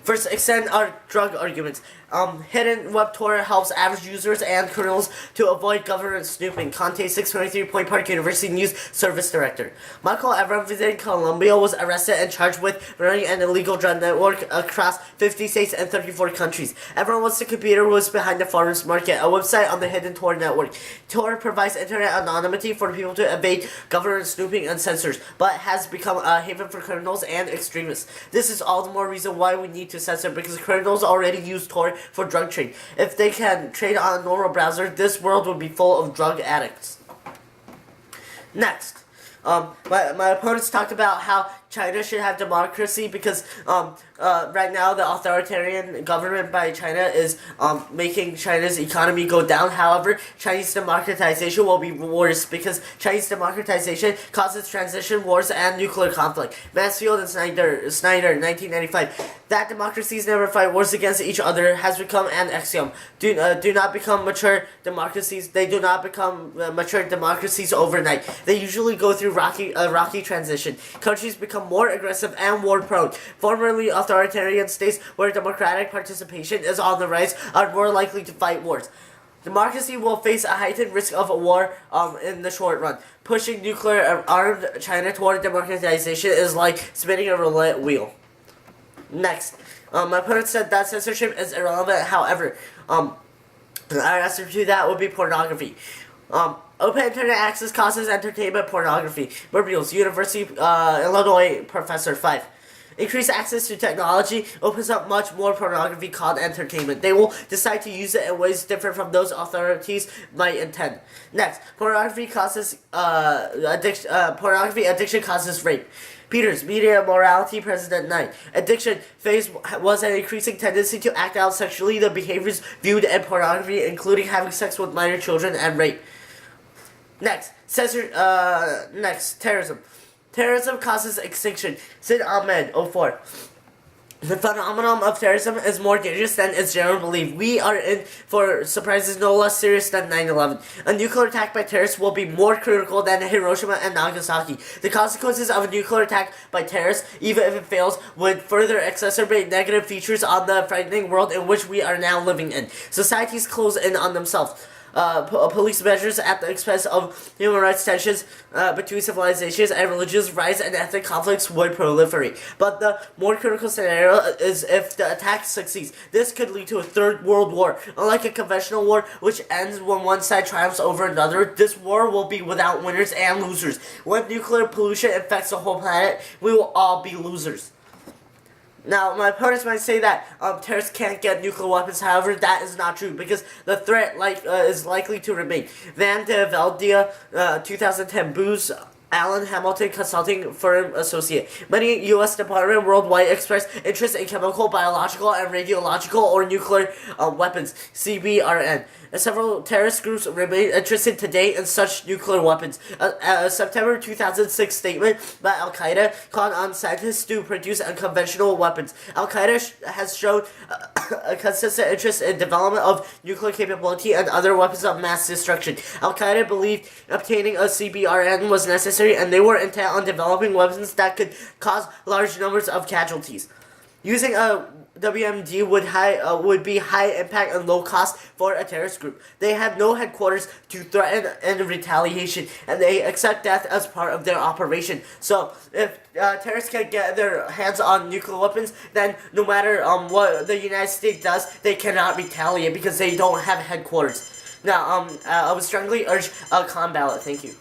First, extend our drug arguments. Hidden Web Tor helps average users and criminals to avoid government snooping. Conte 623 Point Park University News Service Director. Michael Avram visiting Colombia was arrested and charged with running an illegal drug network across 50 states and 34 countries. Avram was the computer who was behind the Farmers Market, a website on the Hidden Tor network. Tor provides internet anonymity for people to evade government snooping and censors, but has become a haven for criminals and extremists. This is all the more reason why we need to censor, because criminals already use Tor for drug trade. If they can trade on a normal browser, this world would be full of drug addicts. Next, my opponents talked about how China should have democracy because right now the authoritarian government by China is making China's economy go down. However, Chinese democratization will be worse because Chinese democratization causes transition wars and nuclear conflict. Mansfield and Snyder, 1995. That democracies never fight wars against each other has become an axiom. Do not become mature democracies. They do not become mature democracies overnight. They usually go through a rocky transition. Countries become more aggressive and war prone. Formerly authoritarian states where democratic participation is on the rise are more likely to fight wars. Democracy will face a heightened risk of a war in the short run. Pushing nuclear-armed China toward democratization is like spinning a roulette wheel. Next, my opponent said that censorship is irrelevant. However, our answer to that would be pornography. Open internet access causes entertainment pornography. Murbiels, University Illinois Professor 5. Increased access to technology opens up much more pornography called entertainment. They will decide to use it in ways different from those authorities might intend. Next, pornography addiction causes rape. Peters, Media Morality, President 9. Addiction phase was an increasing tendency to act out sexually the behaviors viewed in pornography, including having sex with minor children and rape. Next, terrorism. Terrorism causes extinction. Sid Ahmed, 04. The phenomenon of terrorism is more dangerous than is generally believed. We are in for surprises no less serious than 9/11. A nuclear attack by terrorists will be more critical than Hiroshima and Nagasaki. The consequences of a nuclear attack by terrorists, even if it fails, would further exacerbate negative features on the frightening world in which we are now living in. Societies close in on themselves. Police measures at the expense of human rights tensions between civilizations and religions rise and ethnic conflicts would proliferate. But the more critical scenario is if the attack succeeds. This could lead to a third world war. Unlike a conventional war, which ends when one side triumphs over another, this war will be without winners and losers. When nuclear pollution infects the whole planet, we will all be losers. Now, my opponents might say that terrorists can't get nuclear weapons. However, that is not true because the threat is likely to remain. Van de Velde, 2010, Booz Allen Hamilton Consulting Firm Associate. Many U.S. departments worldwide express interest in chemical, biological, and radiological or nuclear weapons, CBRN. And several terrorist groups remain interested today in such nuclear weapons. A September 2006 statement by Al-Qaeda called on scientists to produce unconventional weapons. Al-Qaeda has shown a consistent interest in development of nuclear capability and other weapons of mass destruction. Al-Qaeda believed obtaining a CBRN was necessary, and they were intent on developing weapons that could cause large numbers of casualties. Using a WMD would be high impact and low cost for a terrorist group. They have no headquarters to threaten and retaliation, and they accept death as part of their operation. So, if terrorists can get their hands on nuclear weapons, then no matter what the United States does, they cannot retaliate because they don't have headquarters. Now, I would strongly urge a calm ballot. Thank you.